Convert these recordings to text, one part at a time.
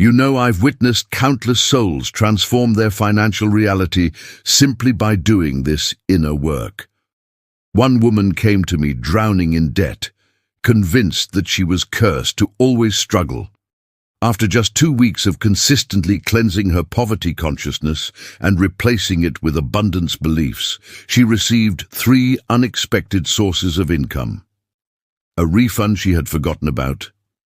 You know, I've witnessed countless souls transform their financial reality simply by doing this inner work. One woman came to me drowning in debt, convinced that she was cursed to always struggle. After just 2 weeks of consistently cleansing her poverty consciousness and replacing it with abundance beliefs, she received 3 unexpected sources of income. A refund she had forgotten about,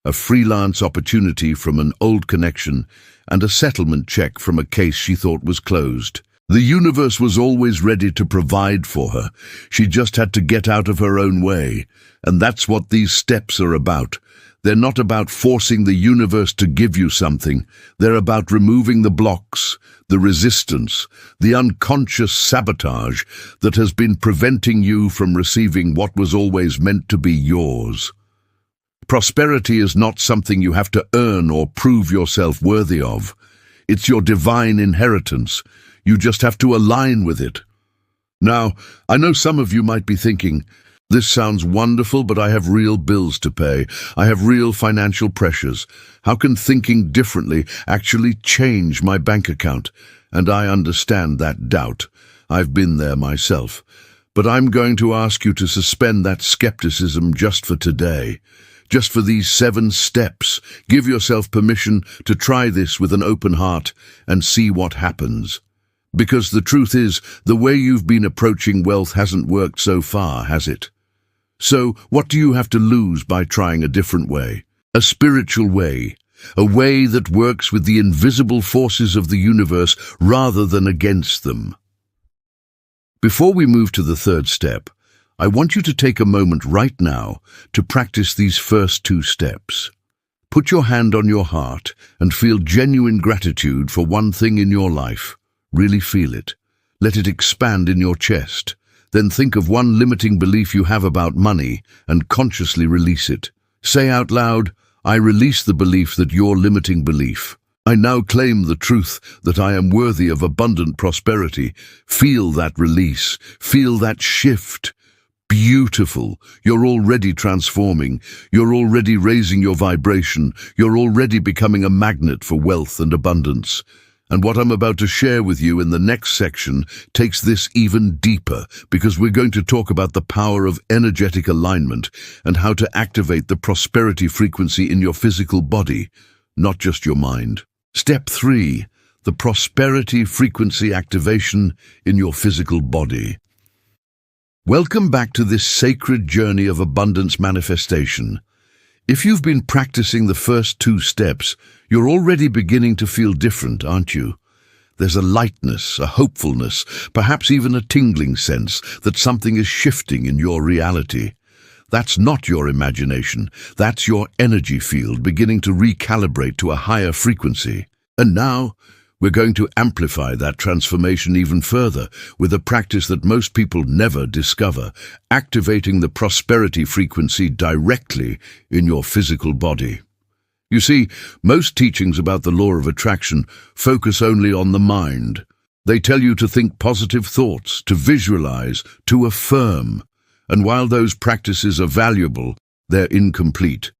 a freelance opportunity from an old connection, and a settlement check from a case she thought was closed. The universe was always ready to provide for her. She just had to get out of her own way. And that's what these steps are about. They're not about forcing the universe to give you something. They're about removing the blocks, the resistance, the unconscious sabotage that has been preventing you from receiving what was always meant to be yours. Prosperity is not something you have to earn or prove yourself worthy of. It's your divine inheritance. You just have to align with it. Now, I know some of you might be thinking, this sounds wonderful, but I have real bills to pay. I have real financial pressures. How can thinking differently actually change my bank account? And I understand that doubt. I've been there myself. But I'm going to ask you to suspend that skepticism just for today. Just for these 7 steps. Give yourself permission to try this with an open heart and see what happens. Because the truth is, the way you've been approaching wealth hasn't worked so far, has it? So, what do you have to lose by trying a different way? A spiritual way. A way that works with the invisible forces of the universe rather than against them. Before we move to the 3rd step, I want you to take a moment right now to practice these first 2 steps. Put your hand on your heart and feel genuine gratitude for one thing in your life. Really feel it. Let it expand in your chest. Then think of one limiting belief you have about money and consciously release it. Say out loud, I release the belief that you're limiting belief. I now claim the truth that I am worthy of abundant prosperity. Feel that release. Feel that shift. Beautiful. You're already transforming. You're already raising your vibration. You're already becoming a magnet for wealth and abundance. And what I'm about to share with you in the next section takes this even deeper, because we're going to talk about the power of energetic alignment and how to activate the prosperity frequency in your physical body, not just your mind. Step 3, the prosperity frequency activation in your physical body. Welcome back to this sacred journey of abundance manifestation. If you've been practicing the first 2 steps, you're already beginning to feel different, aren't you? There's a lightness, a hopefulness, perhaps even a tingling sense that something is shifting in your reality. That's not your imagination. That's your energy field beginning to recalibrate to a higher frequency. And now, we're going to amplify that transformation even further with a practice that most people never discover, activating the prosperity frequency directly in your physical body. You see, most teachings about the law of attraction focus only on the mind. They tell you to think positive thoughts, to visualize, to affirm. And while those practices are valuable, they're incomplete.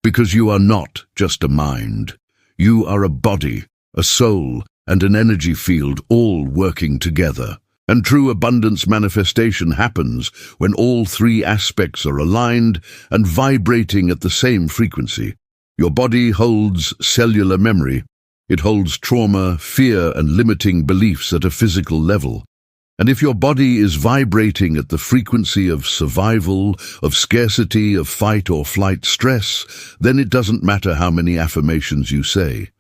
Because you are not just a mind. You are a body, a soul, and an energy field all working together. And true abundance manifestation happens when all 3 aspects are aligned and vibrating at the same frequency. Your body holds cellular memory. It holds trauma, fear, and limiting beliefs at a physical level. And if your body is vibrating at the frequency of survival, of scarcity, of fight or flight stress, then it doesn't matter how many affirmations you say.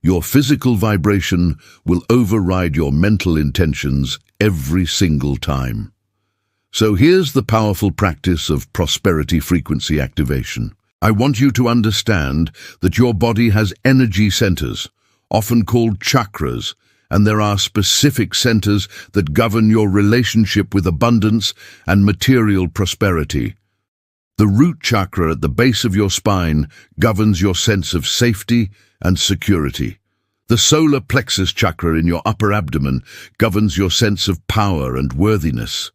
Your physical vibration will override your mental intentions every single time. So here's the powerful practice of prosperity frequency activation. I want you to understand that your body has energy centers, often called chakras, and there are specific centers that govern your relationship with abundance and material prosperity. The root chakra at the base of your spine governs your sense of safety and security. The solar plexus chakra in your upper abdomen governs your sense of power and worthiness.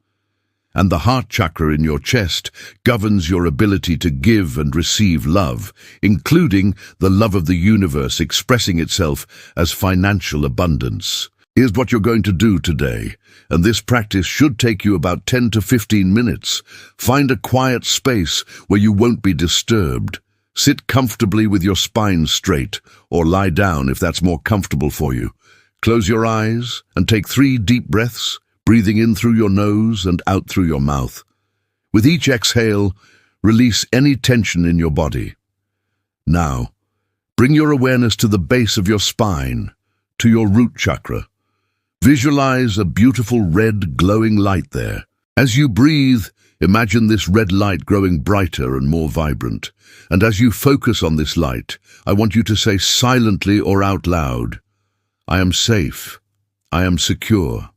And the heart chakra in your chest governs your ability to give and receive love, including the love of the universe expressing itself as financial abundance. Here's what you're going to do today, and this practice should take you about 10 to 15 minutes. Find a quiet space where you won't be disturbed. Sit comfortably with your spine straight, or lie down if that's more comfortable for you. Close your eyes and take 3 deep breaths, breathing in through your nose and out through your mouth. With each exhale, release any tension in your body. Now, bring your awareness to the base of your spine, to your root chakra. Visualize a beautiful red glowing light there. As you breathe, imagine this red light growing brighter and more vibrant. And as you focus on this light, I want you to say silently or out loud, I am safe. I am secure.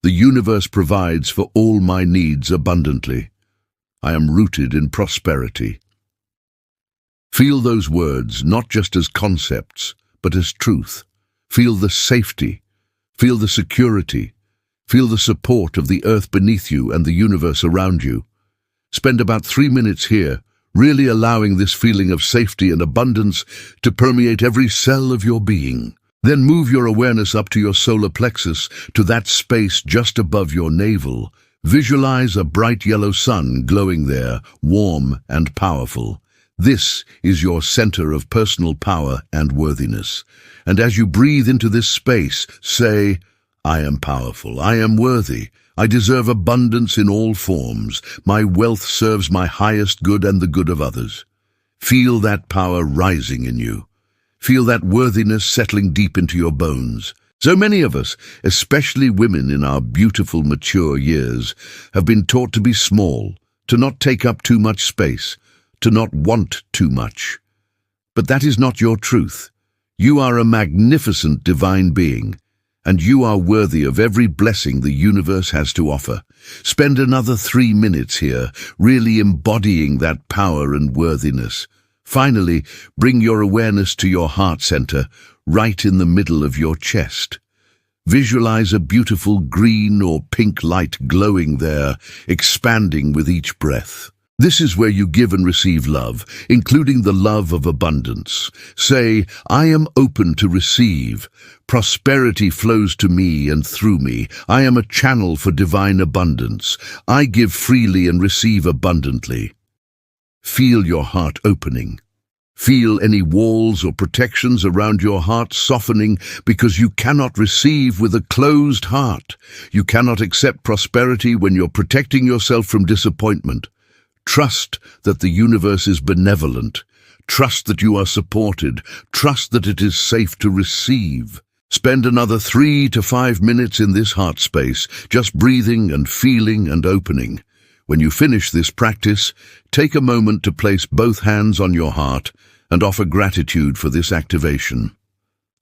The universe provides for all my needs abundantly. I am rooted in prosperity. Feel those words not just as concepts, but as truth. Feel the safety. Feel the security. Feel the support of the earth beneath you and the universe around you. Spend about 3 minutes here, really allowing this feeling of safety and abundance to permeate every cell of your being. Then move your awareness up to your solar plexus, to that space just above your navel. Visualize a bright yellow sun glowing there, warm and powerful. This is your center of personal power and worthiness. And as you breathe into this space, say, I am powerful, I am worthy, I deserve abundance in all forms. My wealth serves my highest good and the good of others. Feel that power rising in you. Feel that worthiness settling deep into your bones. So many of us, especially women in our beautiful, mature years, have been taught to be small, to not take up too much space, to not want too much. But that is not your truth. You are a magnificent divine being, and you are worthy of every blessing the universe has to offer. Spend another 3 minutes here, really embodying that power and worthiness. Finally, bring your awareness to your heart center, right in the middle of your chest. Visualize a beautiful green or pink light glowing there, expanding with each breath. This is where you give and receive love, including the love of abundance. Say, I am open to receive. Prosperity flows to me and through me. I am a channel for divine abundance. I give freely and receive abundantly. Feel your heart opening. Feel any walls or protections around your heart softening, because you cannot receive with a closed heart. You cannot accept prosperity when you're protecting yourself from disappointment. Trust that the universe is benevolent. Trust that you are supported. Trust that it is safe to receive. Spend another 3 to 5 minutes in this heart space, just breathing and feeling and opening. When you finish this practice, take a moment to place both hands on your heart and offer gratitude for this activation.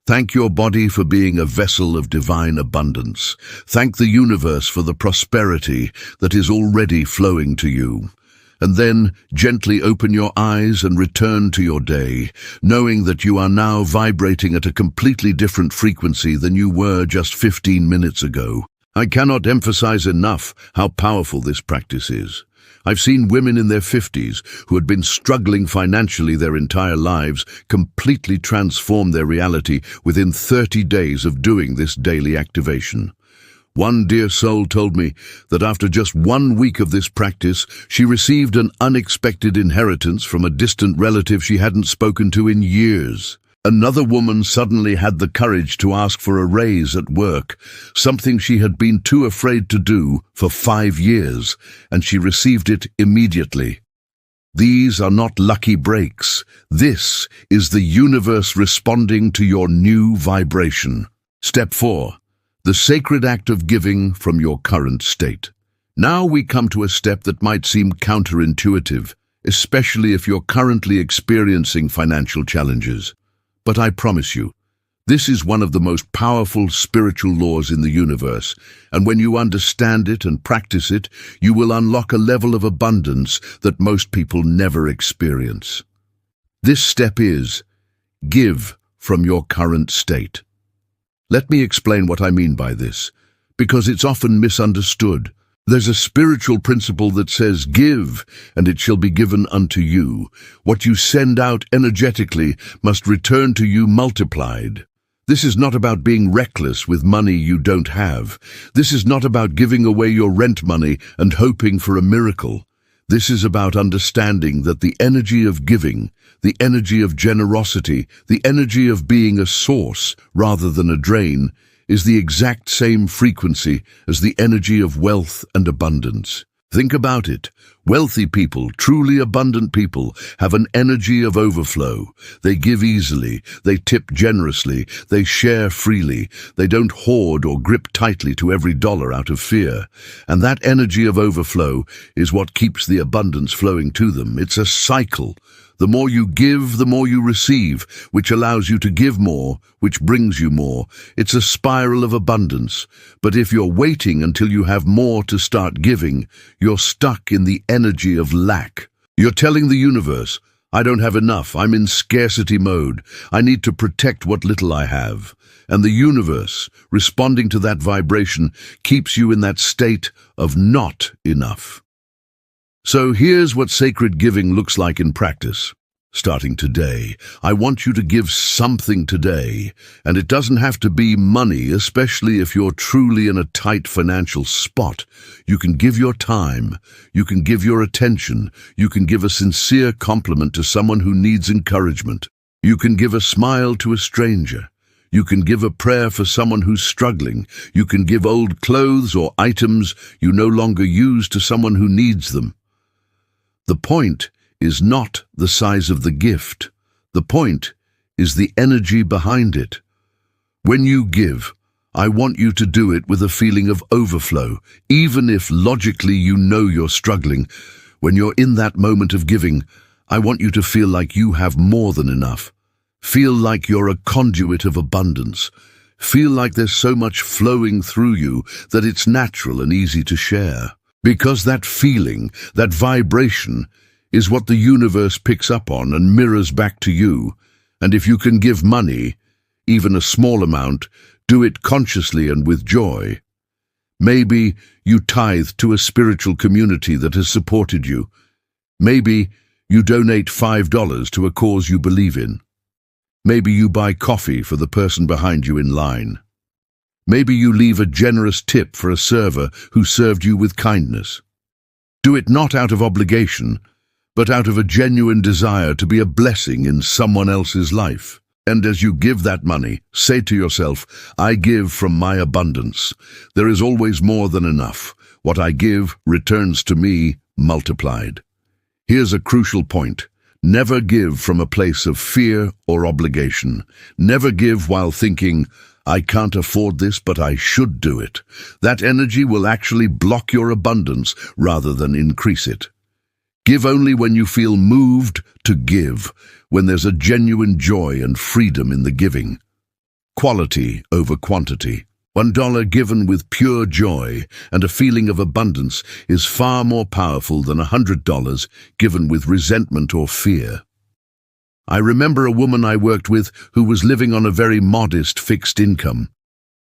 Thank your body for being a vessel of divine abundance. Thank the universe for the prosperity that is already flowing to you. And then gently open your eyes and return to your day, knowing that you are now vibrating at a completely different frequency than you were just 15 minutes ago. I cannot emphasize enough how powerful this practice is. I've seen women in their 50s who had been struggling financially their entire lives completely transform their reality within 30 days of doing this daily activation. One dear soul told me that after just 1 week of this practice, she received an unexpected inheritance from a distant relative she hadn't spoken to in years. Another woman suddenly had the courage to ask for a raise at work, something she had been too afraid to do for 5 years, and she received it immediately. These are not lucky breaks. This is the universe responding to your new vibration. Step 4. The sacred act of giving from your current state. Now we come to a step that might seem counterintuitive, especially if you're currently experiencing financial challenges. But I promise you, this is one of the most powerful spiritual laws in the universe, and when you understand it and practice it, you will unlock a level of abundance that most people never experience. This step is, give from your current state. Let me explain what I mean by this, because it's often misunderstood. There's a spiritual principle that says, "Give, and it shall be given unto you." What you send out energetically must return to you multiplied. This is not about being reckless with money you don't have. This is not about giving away your rent money and hoping for a miracle. This is about understanding that the energy of giving, the energy of generosity, the energy of being a source rather than a drain, is the exact same frequency as the energy of wealth and abundance. Think about it. Wealthy people, truly abundant people, have an energy of overflow. They give easily, they tip generously, they share freely, they don't hoard or grip tightly to every dollar out of fear. And that energy of overflow is what keeps the abundance flowing to them. It's a cycle. The more you give, the more you receive, which allows you to give more, which brings you more. It's a spiral of abundance. But if you're waiting until you have more to start giving, you're stuck in the energy of lack. You're telling the universe, "I don't have enough, I'm in scarcity mode, I need to protect what little I have." And the universe, responding to that vibration, keeps you in that state of not enough. So here's what sacred giving looks like in practice. Starting today, I want you to give something today, and it doesn't have to be money, especially if you're truly in a tight financial spot. You can give your time, you can give your attention, you can give a sincere compliment to someone who needs encouragement. You can give a smile to a stranger. You can give a prayer for someone who's struggling. You can give old clothes or items you no longer use to someone who needs them. The point is not the size of the gift. The point is the energy behind it. When you give, I want you to do it with a feeling of overflow, even if logically you know you're struggling. When you're in that moment of giving, I want you to feel like you have more than enough. Feel like you're a conduit of abundance. Feel like there's so much flowing through you that it's natural and easy to share. Because that feeling, that vibration, is what the universe picks up on and mirrors back to you. And if you can give money, even a small amount, do it consciously and with joy. Maybe you tithe to a spiritual community that has supported you. Maybe you donate $5 to a cause you believe in. Maybe you buy coffee for the person behind you in line. Maybe you leave a generous tip for a server who served you with kindness. Do it not out of obligation, but out of a genuine desire to be a blessing in someone else's life. And as you give that money, say to yourself, "I give from my abundance. There is always more than enough. What I give returns to me multiplied." Here's a crucial point. Never give from a place of fear or obligation. Never give while thinking, "I can't afford this, but I should do it." That energy will actually block your abundance rather than increase it. Give only when you feel moved to give, when there's a genuine joy and freedom in the giving. Quality over quantity. $1 given with pure joy and a feeling of abundance is far more powerful than $100 given with resentment or fear. I remember a woman I worked with who was living on a very modest fixed income.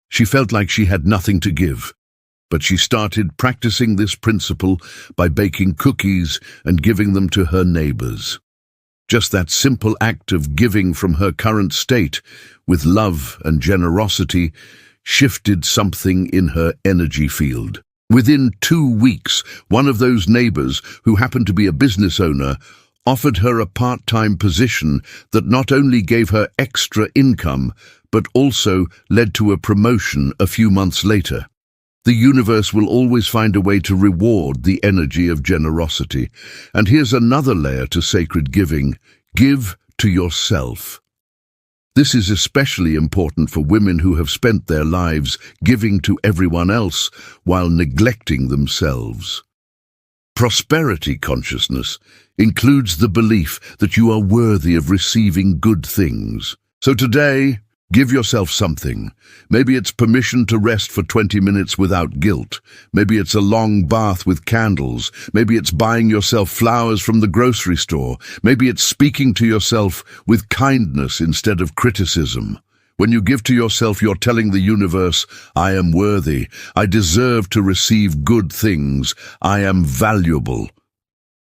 She felt like she had nothing to give, but she started practicing this principle by baking cookies and giving them to her neighbors. Just that simple act of giving from her current state, with love and generosity, shifted something in her energy field. Within 2 weeks, one of those neighbors, who happened to be a business owner, offered her a part-time position that not only gave her extra income, but also led to a promotion a few months later. The universe will always find a way to reward the energy of generosity. And here's another layer to sacred giving. Give to yourself. This is especially important for women who have spent their lives giving to everyone else while neglecting themselves. Prosperity consciousness includes the belief that you are worthy of receiving good things. So today, give yourself something. Maybe it's permission to rest for 20 minutes without guilt. Maybe it's a long bath with candles. Maybe it's buying yourself flowers from the grocery store. Maybe it's speaking to yourself with kindness instead of criticism. When you give to yourself, you're telling the universe, I am worthy, I deserve to receive good things, I am valuable.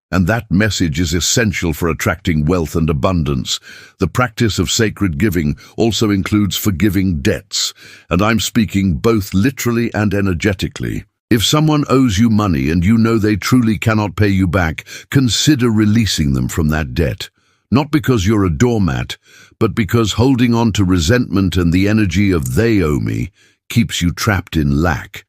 And that message is essential for attracting wealth and abundance. The practice of sacred giving also includes forgiving debts, and I'm speaking both literally and energetically. If someone owes you money and you know they truly cannot pay you back, consider releasing them from that debt. Not because you're a doormat, but because holding on to resentment and the energy of "they owe me" keeps you trapped in lack.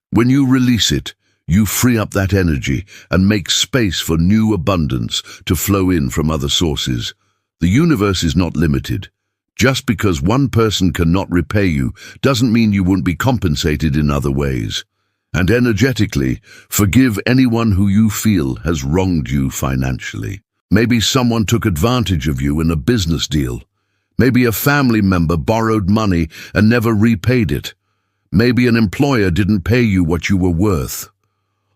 When you release it, you free up that energy and make space for new abundance to flow in from other sources. The universe is not limited. Just because one person cannot repay you doesn't mean you won't be compensated in other ways. And energetically, forgive anyone who you feel has wronged you financially. Maybe someone took advantage of you in a business deal. Maybe a family member borrowed money and never repaid it. Maybe an employer didn't pay you what you were worth.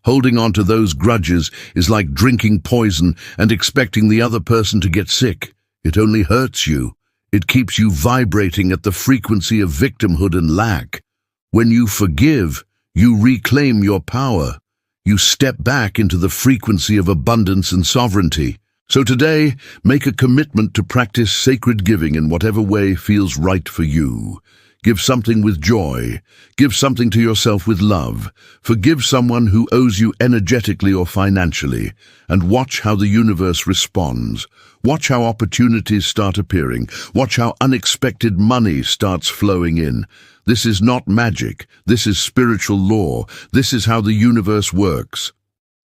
Holding on to those grudges is like drinking poison and expecting the other person to get sick. It only hurts you. It keeps you vibrating at the frequency of victimhood and lack. When you forgive, you reclaim your power. You step back into the frequency of abundance and sovereignty. So today, make a commitment to practice sacred giving in whatever way feels right for you. Give something with joy. Give something to yourself with love. Forgive someone who owes you energetically or financially, and watch how the universe responds. Watch how opportunities start appearing. Watch how unexpected money starts flowing in. This is not magic. This is spiritual law. This is how the universe works.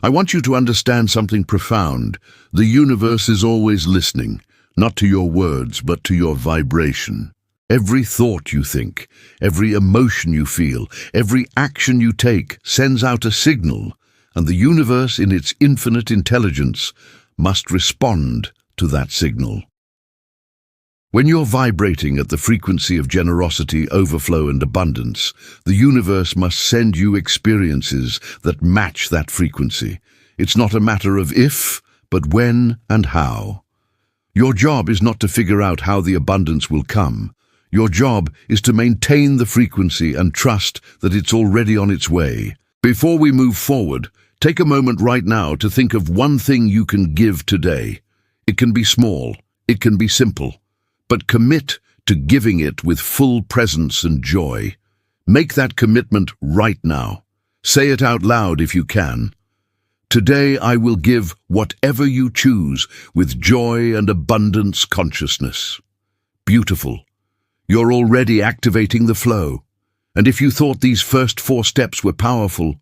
I want you to understand something profound. The universe is always listening, not to your words, but to your vibration. Every thought you think, every emotion you feel, every action you take sends out a signal, and the universe, in its infinite intelligence, must respond to that signal. When you're vibrating at the frequency of generosity, overflow, and abundance, the universe must send you experiences that match that frequency. It's not a matter of if, but when and how. Your job is not to figure out how the abundance will come. Your job is to maintain the frequency and trust that it's already on its way. Before we move forward, take a moment right now to think of one thing you can give today. It can be small, it can be simple, but commit to giving it with full presence and joy. Make that commitment right now. Say it out loud if you can. Today I will give whatever you choose with joy and abundance consciousness. Beautiful. You're already activating the flow. And if you thought these first 4 steps were powerful,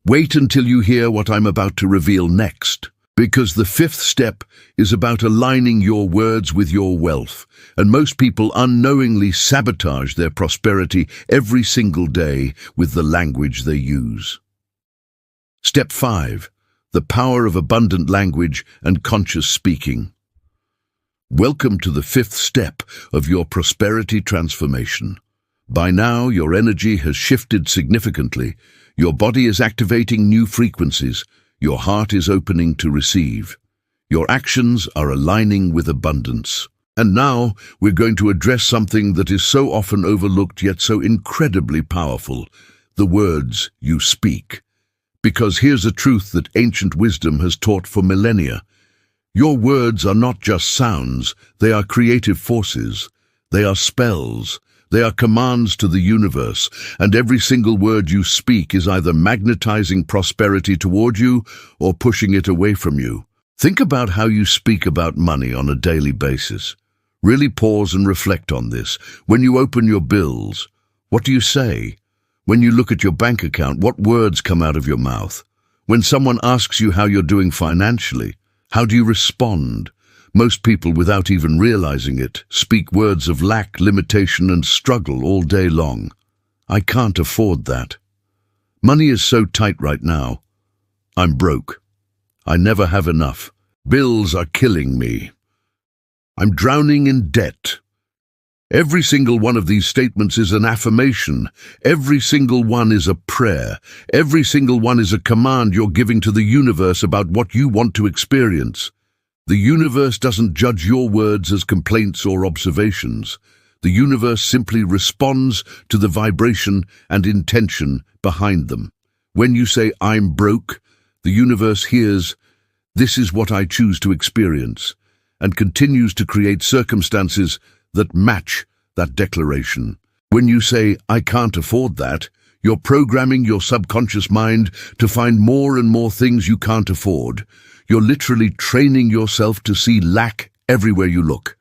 wait until you hear what I'm about to reveal next. Because the 5th step is about aligning your words with your wealth, and most people unknowingly sabotage their prosperity every single day with the language they use. Step 5. The power of abundant language and conscious speaking. Welcome to the 5th step of your prosperity transformation. By now, your energy has shifted significantly. Your body is activating new frequencies. Your heart is opening to receive. Your actions are aligning with abundance. And now, we're going to address something that is so often overlooked yet so incredibly powerful: the words you speak. Because here's a truth that ancient wisdom has taught for millennia. Your words are not just sounds, they are creative forces. They are spells. They are commands to the universe, and every single word you speak is either magnetizing prosperity toward you or pushing it away from you. Think about how you speak about money on a daily basis. Really pause and reflect on this. When you open your bills, what do you say? When you look at your bank account, what words come out of your mouth? When someone asks you how you're doing financially, how do you respond? Most people, without even realizing it, speak words of lack, limitation, and struggle all day long. I can't afford that. Money is so tight right now. I'm broke. I never have enough. Bills are killing me. I'm drowning in debt. Every single one of these statements is an affirmation. Every single one is a prayer. Every single one is a command you're giving to the universe about what you want to experience. The universe doesn't judge your words as complaints or observations. The universe simply responds to the vibration and intention behind them. When you say, "I'm broke," the universe hears, "This is what I choose to experience," and continues to create circumstances that match that declaration. When you say, "I can't afford that," you're programming your subconscious mind to find more and more things you can't afford. You're literally training yourself to see lack everywhere you look.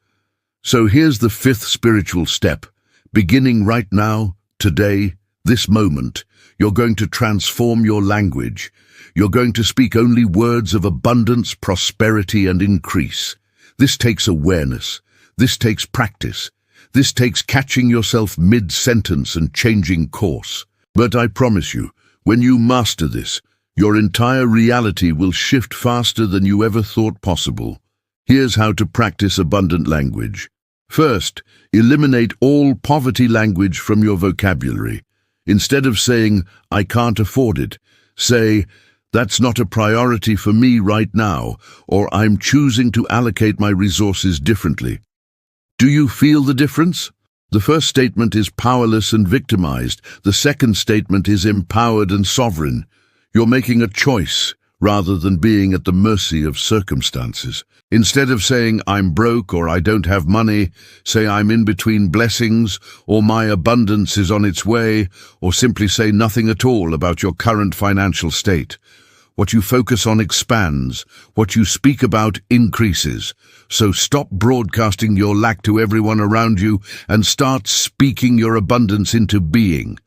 So here's the fifth spiritual step. Beginning right now, today, this moment, you're going to transform your language. You're going to speak only words of abundance, prosperity, and increase. This takes awareness. This takes practice. This takes catching yourself mid-sentence and changing course. But I promise you, when you master this, your entire reality will shift faster than you ever thought possible. Here's how to practice abundant language. First, eliminate all poverty language from your vocabulary. Instead of saying, "I can't afford it," say, "That's not a priority for me right now," or "I'm choosing to allocate my resources differently." Do you feel the difference? The first statement is powerless and victimized. The second statement is empowered and sovereign. You're making a choice rather than being at the mercy of circumstances. Instead of saying, "I'm broke," or "I don't have money," say, "I'm in between blessings," or "My abundance is on its way," or simply say nothing at all about your current financial state. What you focus on expands. What you speak about increases. So stop broadcasting your lack to everyone around you and start speaking your abundance into being.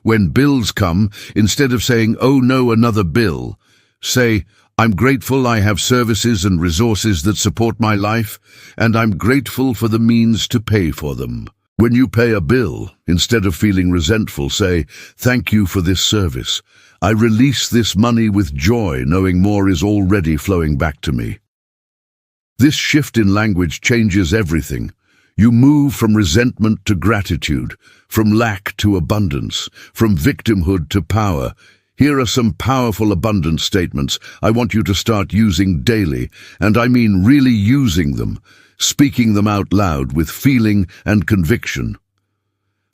When bills come, instead of saying, "Oh no, another bill," say, "I'm grateful I have services and resources that support my life, and I'm grateful for the means to pay for them." When you pay a bill, instead of feeling resentful, say, "Thank you for this service. I release this money with joy, knowing more is already flowing back to me." This shift in language changes everything. You move from resentment to gratitude, from lack to abundance, from victimhood to power. Here are some powerful abundance statements I want you to start using daily, and I mean really using them, speaking them out loud with feeling and conviction.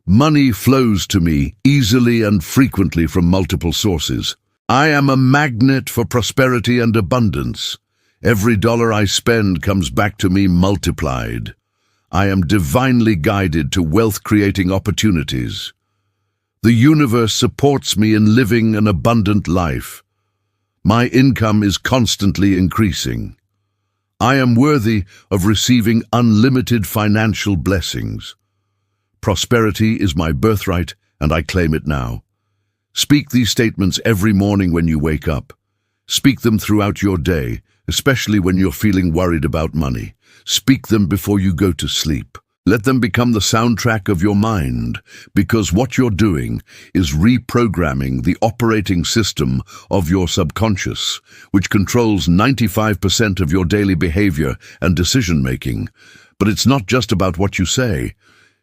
Money flows to me easily and frequently from multiple sources. I am a magnet for prosperity and abundance. Every dollar I spend comes back to me multiplied. I am divinely guided to wealth-creating opportunities. The universe supports me in living an abundant life. My income is constantly increasing. I am worthy of receiving unlimited financial blessings. Prosperity is my birthright, and I claim it now. Speak these statements every morning when you wake up. Speak them throughout your day, especially when you're feeling worried about money. Speak them before you go to sleep. Let them become the soundtrack of your mind, because what you're doing is reprogramming the operating system of your subconscious, which controls 95% of your daily behavior and decision-making. But it's not just about what you say.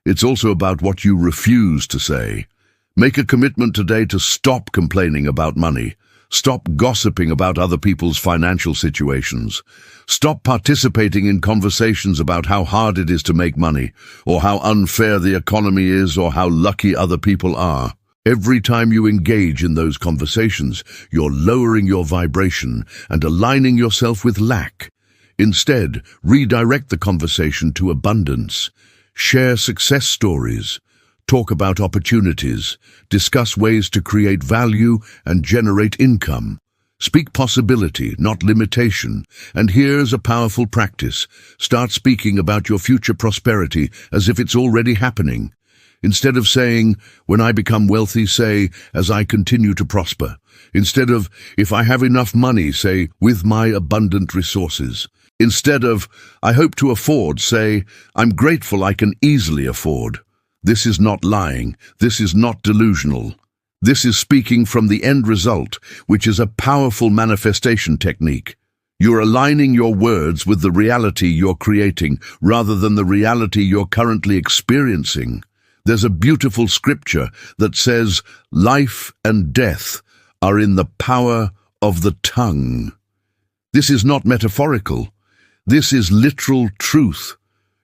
It's also about what you refuse to say. Make a commitment today to stop complaining about money. Stop gossiping about other people's financial situations. Stop participating in conversations about how hard it is to make money, or how unfair the economy is, or how lucky other people are. Every time you engage in those conversations, you're lowering your vibration and aligning yourself with lack. Instead, redirect the conversation to abundance. Share success stories. Talk about opportunities, discuss ways to create value and generate income. Speak possibility, not limitation. And here's a powerful practice. Start speaking about your future prosperity as if it's already happening. Instead of saying, "When I become wealthy," say, "As I continue to prosper." Instead of, "If I have enough money," say, "With my abundant resources." Instead of, "I hope to afford," say, "I'm grateful I can easily afford." This is not lying. This is not delusional. This is speaking from the end result, which is a powerful manifestation technique. You're aligning your words with the reality you're creating rather than the reality you're currently experiencing. There's a beautiful scripture that says, "Life and death are in the power of the tongue." This is not metaphorical. This is literal truth.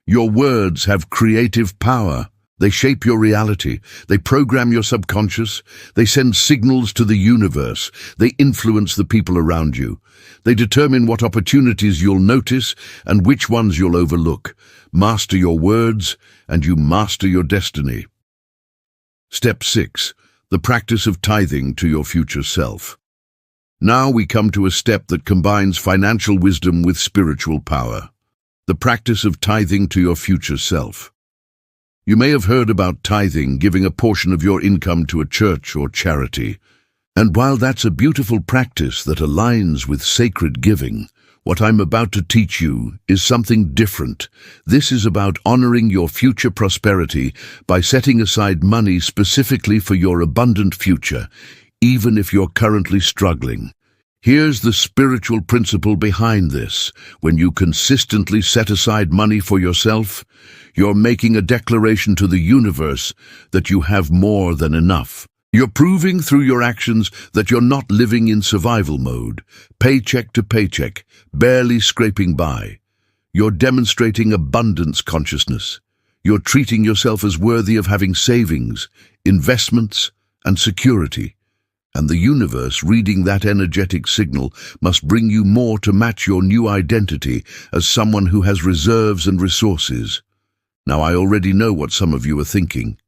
Your words have creative power. They shape your reality. They program your subconscious. They send signals to the universe. They influence the people around you. They determine what opportunities you'll notice and which ones you'll overlook. Master your words, and you master your destiny. Step 6. The practice of tithing to your future self. Now we come to a step that combines financial wisdom with spiritual power. The practice of tithing to your future self. You may have heard about tithing, giving a portion of your income to a church or charity. And while that's a beautiful practice that aligns with sacred giving, what I'm about to teach you is something different. This is about honoring your future prosperity by setting aside money specifically for your abundant future, even if you're currently struggling. Here's the spiritual principle behind this. When you consistently set aside money for yourself, you're making a declaration to the universe that you have more than enough. You're proving through your actions that you're not living in survival mode, paycheck to paycheck, barely scraping by. You're demonstrating abundance consciousness. You're treating yourself as worthy of having savings, investments, and security. And the universe, reading that energetic signal, must bring you more to match your new identity as someone who has reserves and resources. Now, I already know what some of you are thinking.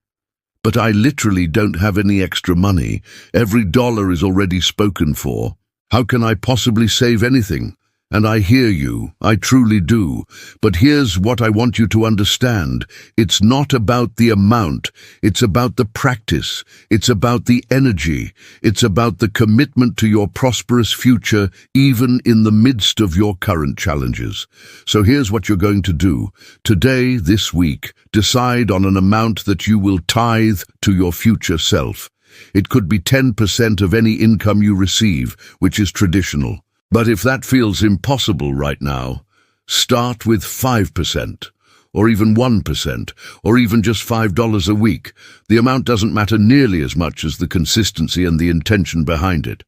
But I literally don't have any extra money. Every dollar is already spoken for. How can I possibly save anything? And I hear you, I truly do. But here's what I want you to understand. It's not about the amount. It's about the practice. It's about the energy. It's about the commitment to your prosperous future, even in the midst of your current challenges. So here's what you're going to do. Today, this week, decide on an amount that you will tithe to your future self. It could be 10% of any income you receive, which is traditional. But if that feels impossible right now, start with 5%, or even 1%, or even just $5 a week. The amount doesn't matter nearly as much as the consistency and the intention behind it.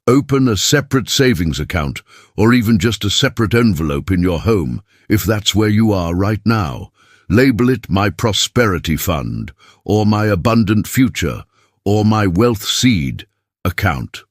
Open a separate savings account, or even just a separate envelope in your home, if that's where you are right now. Label it My Prosperity Fund, or My Abundant Future, or My Wealth Seed account.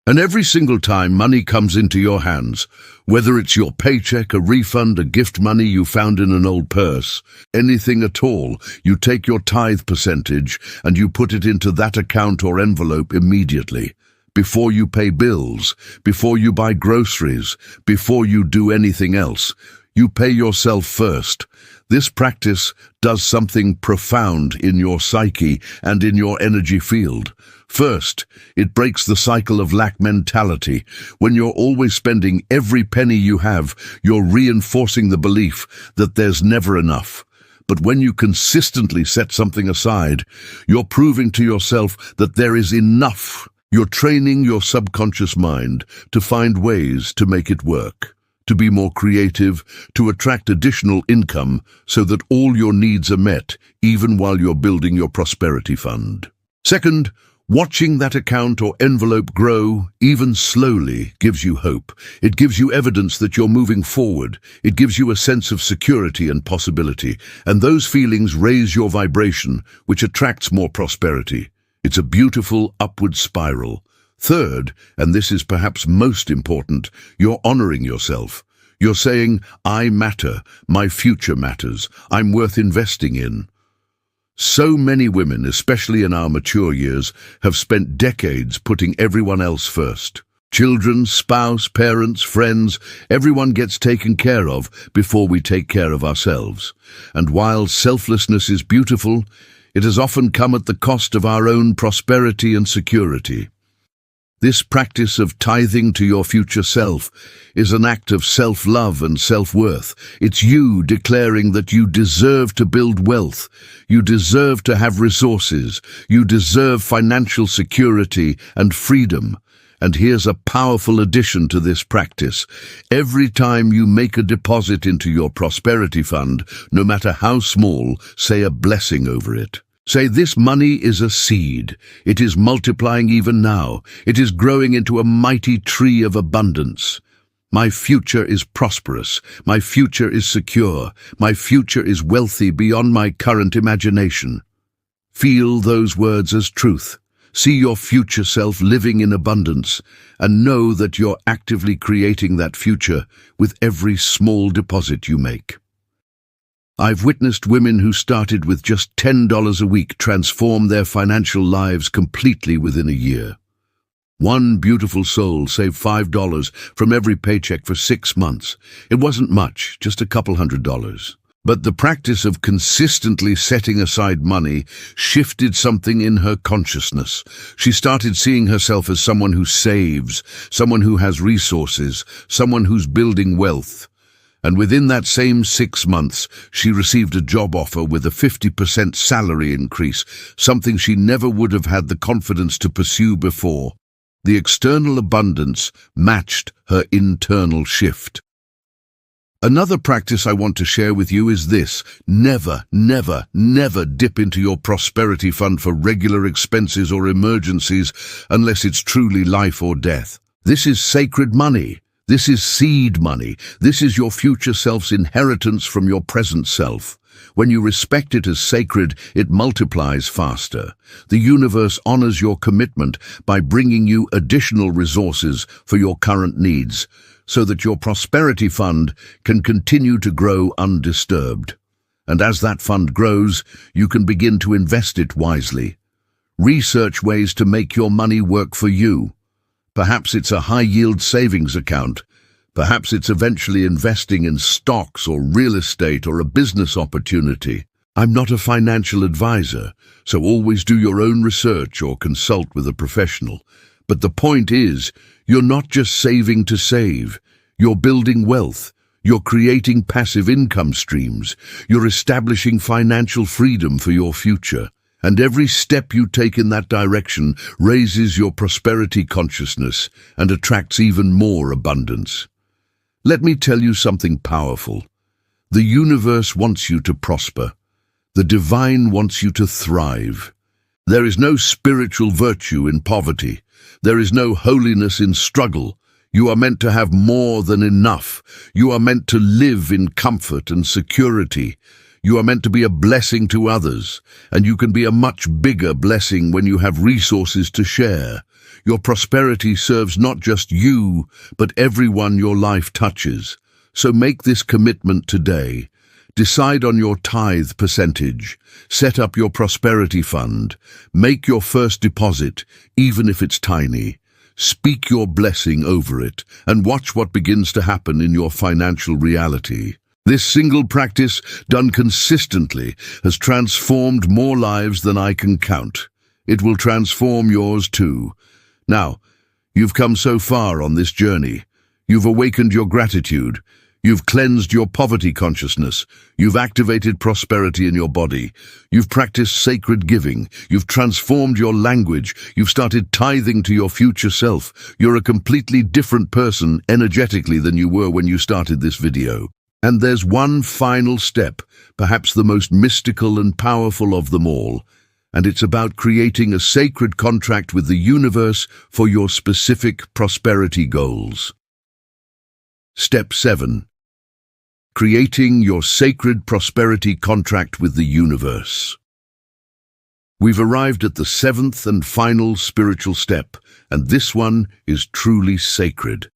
And every single time money comes into your hands, whether it's your paycheck, a refund, a gift money you found in an old purse, anything at all, you take your tithe percentage and you put it into that account or envelope immediately. Before you pay bills, before you buy groceries, before you do anything else, you pay yourself first. This practice does something profound in your psyche and in your energy field. First, it breaks the cycle of lack mentality. When you're always spending every penny you have, you're reinforcing the belief that there's never enough. But when you consistently set something aside, you're proving to yourself that there is enough. You're training your subconscious mind to find ways to make it work, to be more creative, to attract additional income so that all your needs are met, even while you're building your prosperity fund. Second, watching that account or envelope grow, even slowly, gives you hope. It gives you evidence that you're moving forward. It gives you a sense of security and possibility. And those feelings raise your vibration, which attracts more prosperity. It's a beautiful upward spiral. Third, and this is perhaps most important, you're honoring yourself. You're saying, I matter, my future matters, I'm worth investing in. So many women, especially in our mature years, have spent decades putting everyone else first. Children, spouse, parents, friends, everyone gets taken care of before we take care of ourselves. And while selflessness is beautiful, it has often come at the cost of our own prosperity and security. This practice of tithing to your future self is an act of self-love and self-worth. It's you declaring that you deserve to build wealth, you deserve to have resources, you deserve financial security and freedom. And here's a powerful addition to this practice. Every time you make a deposit into your prosperity fund, no matter how small, say a blessing over it. Say, this money is a seed. It is multiplying even now. It is growing into a mighty tree of abundance. My future is prosperous. My future is secure. My future is wealthy beyond my current imagination. Feel those words as truth. See your future self living in abundance, and know that you're actively creating that future with every small deposit you make. I've witnessed women who started with just $10 a week transform their financial lives completely within a year. One beautiful soul saved $5 from every paycheck for 6 months. It wasn't much, just a couple $100. But the practice of consistently setting aside money shifted something in her consciousness. She started seeing herself as someone who saves, someone who has resources, someone who's building wealth. And within that same 6 months, she received a job offer with a 50% salary increase, something she never would have had the confidence to pursue before. The external abundance matched her internal shift. Another practice I want to share with you is this: never, never, never dip into your prosperity fund for regular expenses or emergencies unless it's truly life or death. This is sacred money. This is seed money. This is your future self's inheritance from your present self. When you respect it as sacred, it multiplies faster. The universe honors your commitment by bringing you additional resources for your current needs, so that your prosperity fund can continue to grow undisturbed. And as that fund grows, you can begin to invest it wisely. Research ways to make your money work for you. Perhaps it's a high-yield savings account. Perhaps it's eventually investing in stocks or real estate or a business opportunity. I'm not a financial advisor, so always do your own research or consult with a professional. But the point is, you're not just saving to save. You're building wealth. You're creating passive income streams. You're establishing financial freedom for your future. And every step you take in that direction raises your prosperity consciousness and attracts even more abundance. Let me tell you something powerful. The universe wants you to prosper. The divine wants you to thrive. There is no spiritual virtue in poverty. There is no holiness in struggle. You are meant to have more than enough. You are meant to live in comfort and security. You are meant to be a blessing to others, and you can be a much bigger blessing when you have resources to share. Your prosperity serves not just you, but everyone your life touches. So make this commitment today. Decide on your tithe percentage. Set up your prosperity fund. Make your first deposit, even if it's tiny. Speak your blessing over it, and watch what begins to happen in your financial reality. This single practice, done consistently, has transformed more lives than I can count. It will transform yours too. Now, you've come so far on this journey. You've awakened your gratitude. You've cleansed your poverty consciousness. You've activated prosperity in your body. You've practiced sacred giving. You've transformed your language. You've started tithing to your future self. You're a completely different person energetically than you were when you started this video. And there's one final step, perhaps the most mystical and powerful of them all, and it's about creating a sacred contract with the universe for your specific prosperity goals. Step 7. Creating your sacred prosperity contract with the universe. We've arrived at the 7th and final spiritual step, and this one is truly sacred.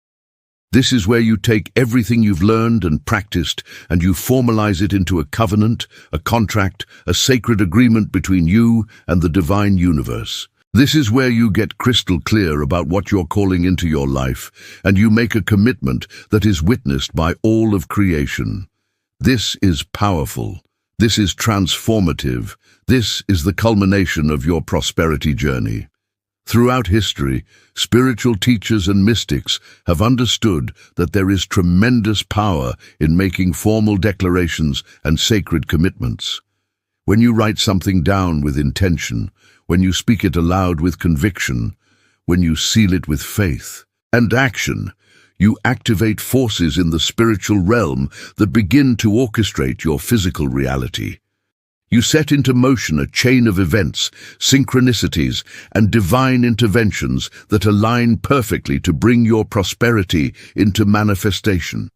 This is where you take everything you've learned and practiced and you formalize it into a covenant, a contract, a sacred agreement between you and the divine universe. This is where you get crystal clear about what you're calling into your life, and you make a commitment that is witnessed by all of creation. This is powerful. This is transformative. This is the culmination of your prosperity journey. Throughout history, spiritual teachers and mystics have understood that there is tremendous power in making formal declarations and sacred commitments. When you write something down with intention, when you speak it aloud with conviction, when you seal it with faith and action, you activate forces in the spiritual realm that begin to orchestrate your physical reality. You set into motion a chain of events, synchronicities, and divine interventions that align perfectly to bring your prosperity into manifestation.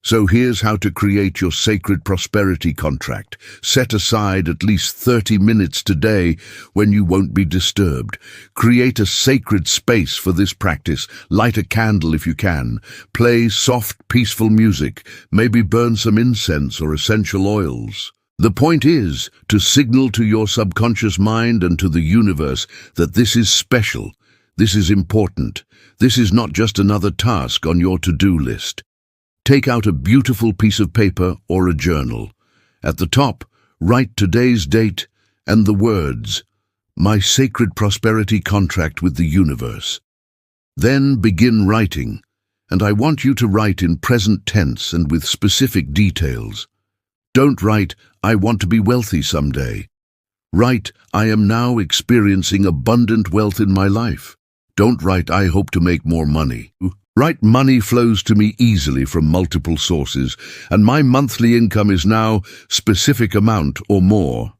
So here's how to create your sacred prosperity contract. Set aside at least 30 minutes today when you won't be disturbed. Create a sacred space for this practice. Light a candle if you can. Play soft, peaceful music. Maybe burn some incense or essential oils. The point is to signal to your subconscious mind and to the universe that this is special, this is important, this is not just another task on your to-do list. Take out a beautiful piece of paper or a journal. At the top, write today's date and the words, "My sacred prosperity contract with the universe." Then begin writing, and I want you to write in present tense and with specific details. Don't write, "I want to be wealthy someday." Write, "I am now experiencing abundant wealth in my life." Don't write, "I hope to make more money." Write, "Money flows to me easily from multiple sources, and my monthly income is now specific amount or more."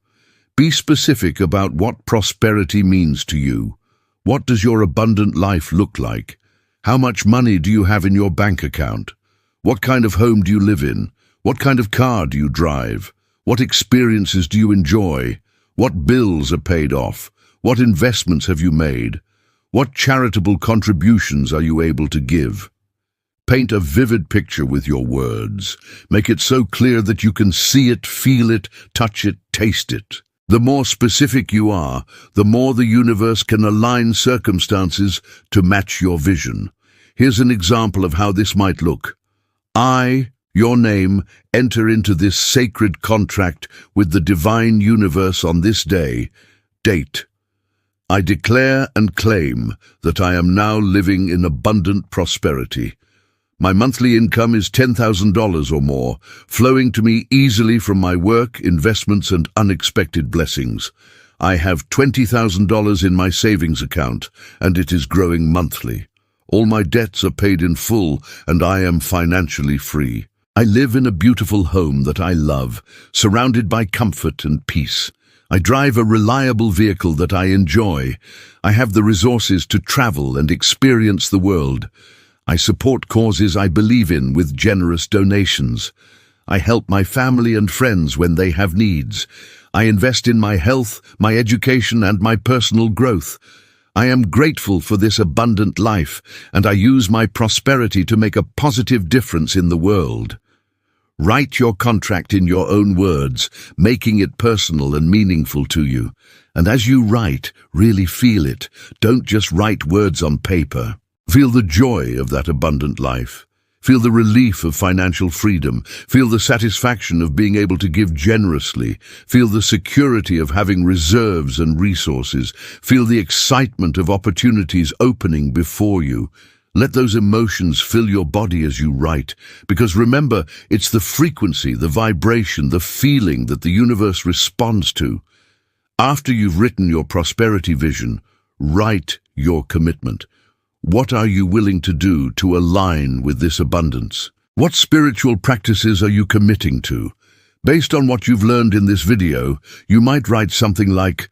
Be specific about what prosperity means to you. What does your abundant life look like? How much money do you have in your bank account? What kind of home do you live in? What kind of car do you drive? What experiences do you enjoy? What bills are paid off? What investments have you made? What charitable contributions are you able to give? Paint a vivid picture with your words. Make it so clear that you can see it, feel it, touch it, taste it. The more specific you are, the more the universe can align circumstances to match your vision. Here's an example of how this might look. I, your name, enter into this sacred contract with the divine universe on this day. Date. I declare and claim that I am now living in abundant prosperity. My monthly income is $10,000 or more, flowing to me easily from my work, investments, and unexpected blessings. I have $20,000 in my savings account, and it is growing monthly. All my debts are paid in full, and I am financially free. I live in a beautiful home that I love, surrounded by comfort and peace. I drive a reliable vehicle that I enjoy. I have the resources to travel and experience the world. I support causes I believe in with generous donations. I help my family and friends when they have needs. I invest in my health, my education, and my personal growth. I am grateful for this abundant life, and I use my prosperity to make a positive difference in the world. Write your contract in your own words, making it personal and meaningful to you. And as you write, really feel it. Don't just write words on paper. Feel the joy of that abundant life. Feel the relief of financial freedom. Feel the satisfaction of being able to give generously. Feel the security of having reserves and resources. Feel the excitement of opportunities opening before you. Let those emotions fill your body as you write, because remember, it's the frequency, the vibration, the feeling that the universe responds to. After you've written your prosperity vision, write your commitment. What are you willing to do to align with this abundance? What spiritual practices are you committing to? Based on what you've learned in this video, you might write something like,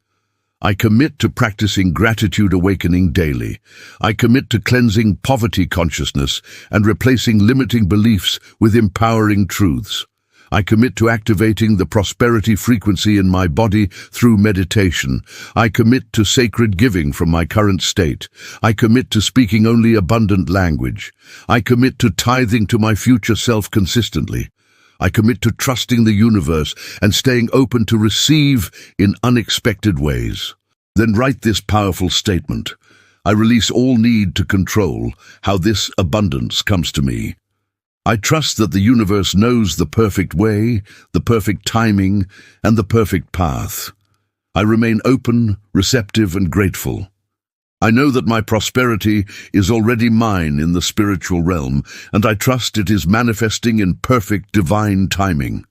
I commit to practicing gratitude awakening daily. I commit to cleansing poverty consciousness and replacing limiting beliefs with empowering truths. I commit to activating the prosperity frequency in my body through meditation. I commit to sacred giving from my current state. I commit to speaking only abundant language. I commit to tithing to my future self consistently. I commit to trusting the universe and staying open to receive in unexpected ways. Then write this powerful statement. I release all need to control how this abundance comes to me. I trust that the universe knows the perfect way, the perfect timing, and the perfect path. I remain open, receptive, and grateful. I know that my prosperity is already mine in the spiritual realm, and I trust it is manifesting in perfect divine timing.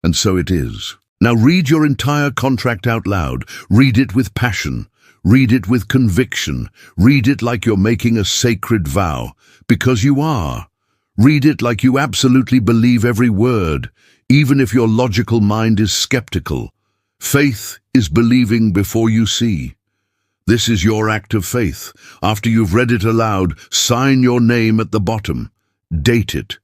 And so it is. Now read your entire contract out loud. Read it with passion. Read it with conviction. Read it like you're making a sacred vow, because you are. Read it like you absolutely believe every word, even if your logical mind is skeptical. Faith is believing before you see. This is your act of faith. After you've read it aloud, sign your name at the bottom. Date it.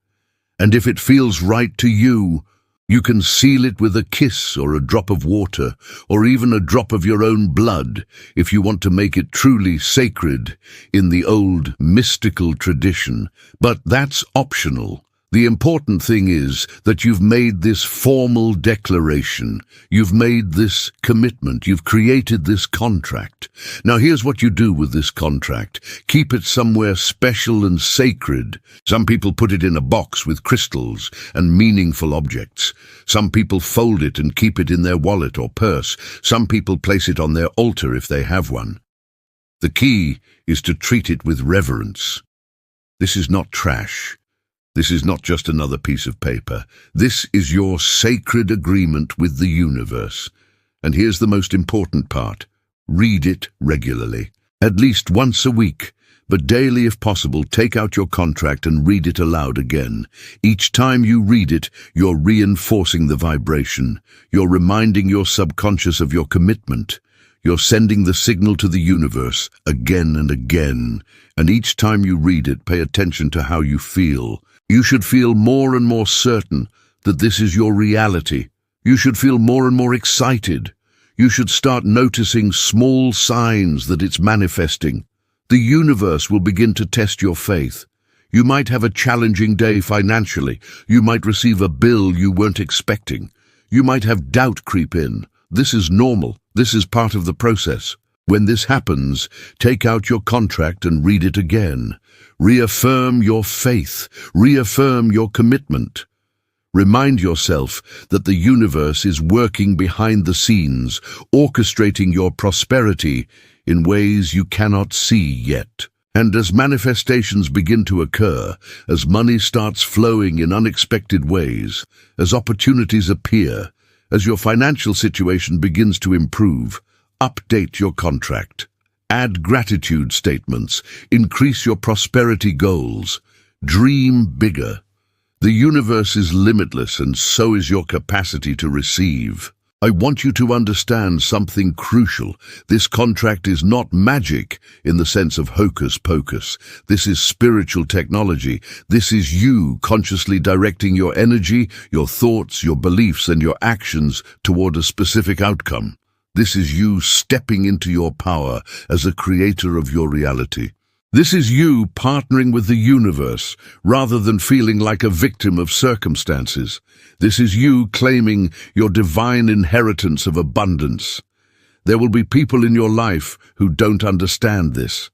And if it feels right to you, you can seal it with a kiss or a drop of water, or even a drop of your own blood, if you want to make it truly sacred in the old mystical tradition. But that's optional. The important thing is that you've made this formal declaration. You've made this commitment. You've created this contract. Now here's what you do with this contract. Keep it somewhere special and sacred. Some people put it in a box with crystals and meaningful objects. Some people fold it and keep it in their wallet or purse. Some people place it on their altar if they have one. The key is to treat it with reverence. This is not trash. This is not just another piece of paper. This is your sacred agreement with the universe. And here's the most important part. Read it regularly. At least once a week, but daily if possible. Take out your contract and read it aloud again. Each time you read it, you're reinforcing the vibration. You're reminding your subconscious of your commitment. You're sending the signal to the universe again and again. And each time you read it, pay attention to how you feel. You should feel more and more certain that this is your reality. You should feel more and more excited. You should start noticing small signs that it's manifesting. The universe will begin to test your faith. You might have a challenging day financially. You might receive a bill you weren't expecting. You might have doubt creep in. This is normal. This is part of the process. When this happens, take out your contract and read it again. Reaffirm your faith. Reaffirm your commitment. Remind yourself that the universe is working behind the scenes, orchestrating your prosperity in ways you cannot see yet. And as manifestations begin to occur, as money starts flowing in unexpected ways, as opportunities appear, as your financial situation begins to improve, update your contract. Add gratitude statements. Increase your prosperity goals. Dream bigger. The universe is limitless, and so is your capacity to receive. I want you to understand something crucial. This contract is not magic in the sense of hocus pocus. This is spiritual technology. This is you consciously directing your energy, your thoughts, your beliefs, and your actions toward a specific outcome. This is you stepping into your power as a creator of your reality. This is you partnering with the universe rather than feeling like a victim of circumstances. This is you claiming your divine inheritance of abundance. There will be people in your life who don't understand this.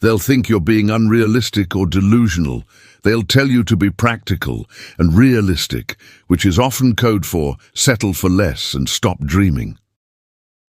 They'll think you're being unrealistic or delusional. They'll tell you to be practical and realistic, which is often code for settle for less and stop dreaming.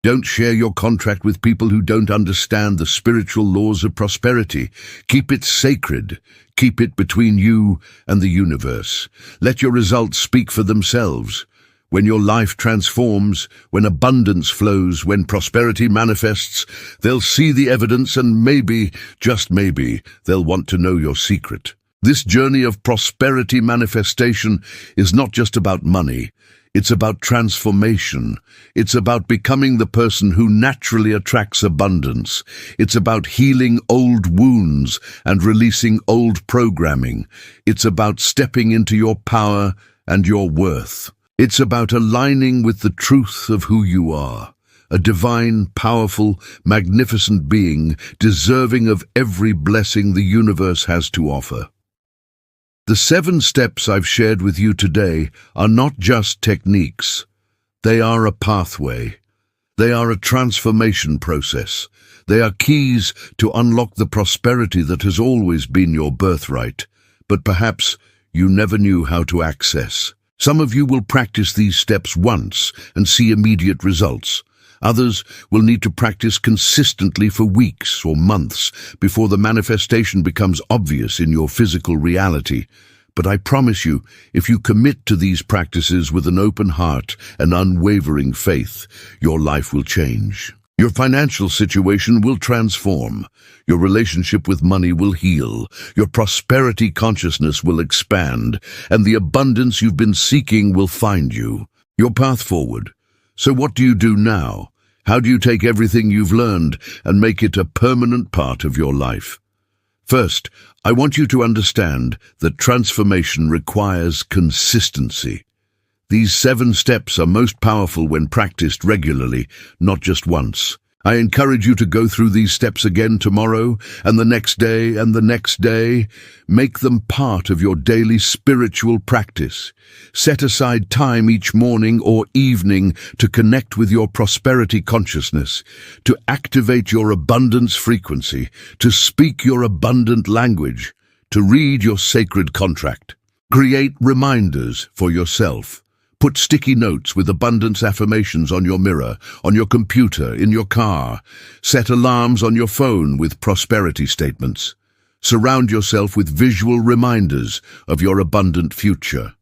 Don't share your contract with people who don't understand the spiritual laws of prosperity. Keep it sacred. Keep it between you and the universe. Let your results speak for themselves. When your life transforms, when abundance flows, when prosperity manifests, they'll see the evidence and maybe, just maybe, they'll want to know your secret. This journey of prosperity manifestation is not just about money. It's about transformation. It's about becoming the person who naturally attracts abundance. It's about healing old wounds and releasing old programming. It's about stepping into your power and your worth. It's about aligning with the truth of who you are, a divine, powerful, magnificent being deserving of every blessing the universe has to offer. The 7 steps I've shared with you today are not just techniques. They are a pathway. They are a transformation process. They are keys to unlock the prosperity that has always been your birthright, but perhaps you never knew how to access. Some of you will practice these steps once and see immediate results. Others will need to practice consistently for weeks or months before the manifestation becomes obvious in your physical reality. But I promise you, if you commit to these practices with an open heart and unwavering faith, your life will change. Your financial situation will transform. Your relationship with money will heal. Your prosperity consciousness will expand, and the abundance you've been seeking will find you. Your path forward. So what do you do now? How do you take everything you've learned and make it a permanent part of your life? First, I want you to understand that transformation requires consistency. These 7 steps are most powerful when practiced regularly, not just once. I encourage you to go through these steps again tomorrow, and the next day, and the next day. Make them part of your daily spiritual practice. Set aside time each morning or evening to connect with your prosperity consciousness, to activate your abundance frequency, to speak your abundant language, to read your sacred contract. Create reminders for yourself. Put sticky notes with abundance affirmations on your mirror, on your computer, in your car. Set alarms on your phone with prosperity statements. Surround yourself with visual reminders of your abundant future.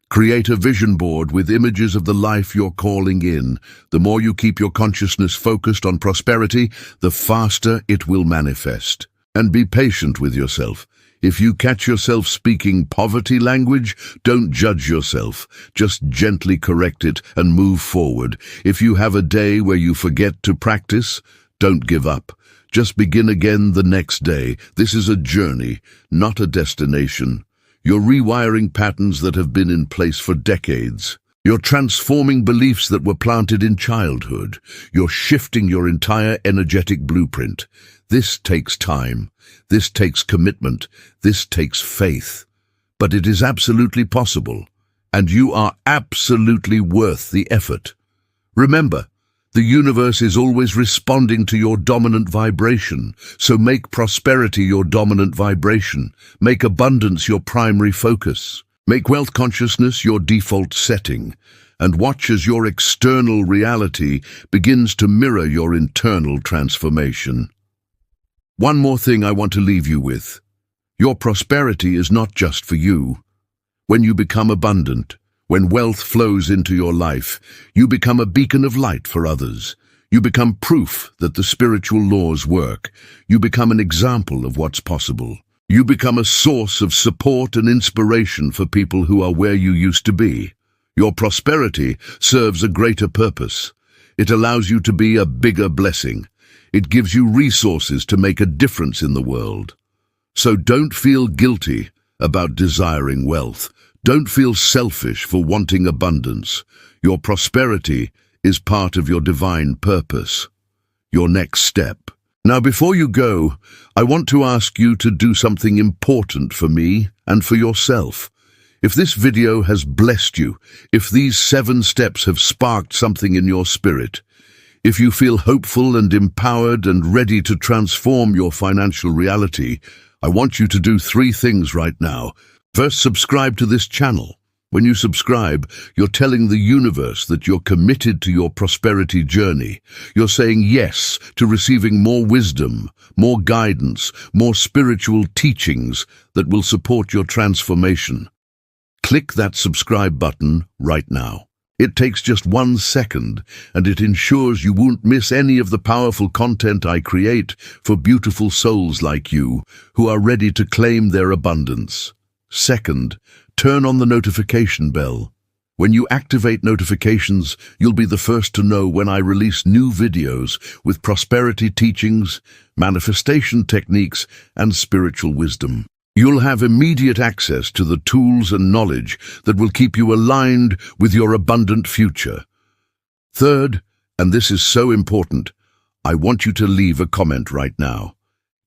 Create a vision board with images of the life you're calling in. The more you keep your consciousness focused on prosperity, the faster it will manifest. And be patient with yourself. If you catch yourself speaking poverty language, don't judge yourself. Just gently correct it and move forward. If you have a day where you forget to practice, don't give up. Just begin again the next day. This is a journey, not a destination. You're rewiring patterns that have been in place for decades. You're transforming beliefs that were planted in childhood. You're shifting your entire energetic blueprint. This takes time. This takes commitment. This takes faith. But it is absolutely possible, and you are absolutely worth the effort. Remember, the universe is always responding to your dominant vibration, so make prosperity your dominant vibration. Make abundance your primary focus. Make wealth consciousness your default setting, and watch as your external reality begins to mirror your internal transformation. One more thing I want to leave you with. Your prosperity is not just for you. When you become abundant, when wealth flows into your life, you become a beacon of light for others. You become proof that the spiritual laws work. You become an example of what's possible. You become a source of support and inspiration for people who are where you used to be. Your prosperity serves a greater purpose. It allows you to be a bigger blessing. It gives you resources to make a difference in the world. So don't feel guilty about desiring wealth. Don't feel selfish for wanting abundance. Your prosperity is part of your divine purpose, your next step. Now, before you go, I want to ask you to do something important for me and for yourself. If this video has blessed you, if these 7 steps have sparked something in your spirit, if you feel hopeful and empowered and ready to transform your financial reality, I want you to do 3 things right now. First, subscribe to this channel. When you subscribe, you're telling the universe that you're committed to your prosperity journey. You're saying yes to receiving more wisdom, more guidance, more spiritual teachings that will support your transformation. Click that subscribe button right now. It takes just 1 second, and it ensures you won't miss any of the powerful content I create for beautiful souls like you who are ready to claim their abundance. Second, turn on the notification bell. When you activate notifications, you'll be the first to know when I release new videos with prosperity teachings, manifestation techniques, and spiritual wisdom. You'll have immediate access to the tools and knowledge that will keep you aligned with your abundant future. Third, and this is so important, I want you to leave a comment right now.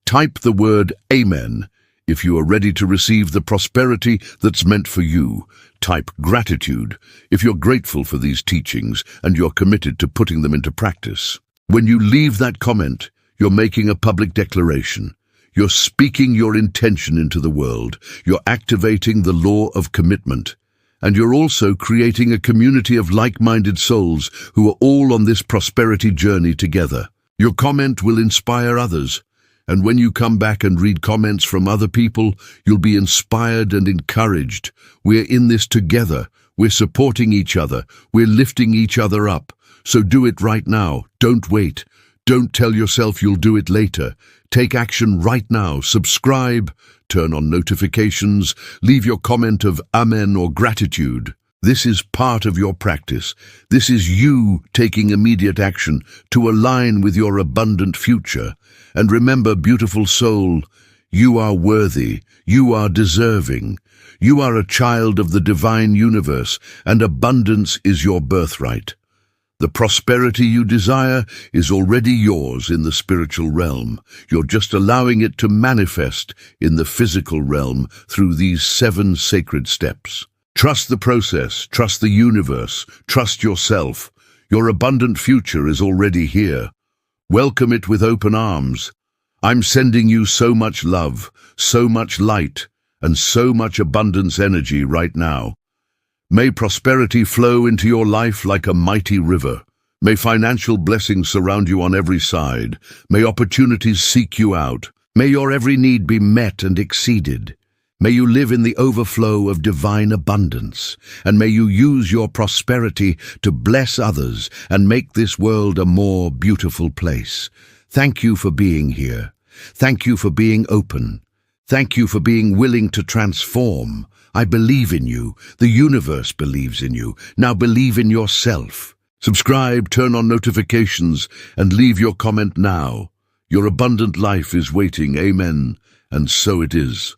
Type the word Amen if you are ready to receive the prosperity that's meant for you. Type gratitude if you're grateful for these teachings and you're committed to putting them into practice. When you leave that comment, you're making a public declaration. You're speaking your intention into the world. You're activating the law of commitment. And you're also creating a community of like-minded souls who are all on this prosperity journey together. Your comment will inspire others. And when you come back and read comments from other people, you'll be inspired and encouraged. We're in this together. We're supporting each other. We're lifting each other up. So do it right now. Don't wait. Don't tell yourself you'll do it later. Take action right now. Subscribe, turn on notifications, leave your comment of Amen or gratitude. This is part of your practice. This is you taking immediate action to align with your abundant future. And remember, beautiful soul, you are worthy, you are deserving. You are a child of the divine universe, and abundance is your birthright. The prosperity you desire is already yours in the spiritual realm. You're just allowing it to manifest in the physical realm through these 7 sacred steps. Trust the process, trust the universe, trust yourself. Your abundant future is already here. Welcome it with open arms. I'm sending you so much love, so much light, and so much abundance energy right now. May prosperity flow into your life like a mighty river. May financial blessings surround you on every side. May opportunities seek you out. May your every need be met and exceeded. May you live in the overflow of divine abundance, and may you use your prosperity to bless others and make this world a more beautiful place. Thank you for being here. Thank you for being open. Thank you for being willing to transform. I believe in you. The universe believes in you. Now believe in yourself. Subscribe, turn on notifications, and leave your comment now. Your abundant life is waiting. Amen. And so it is.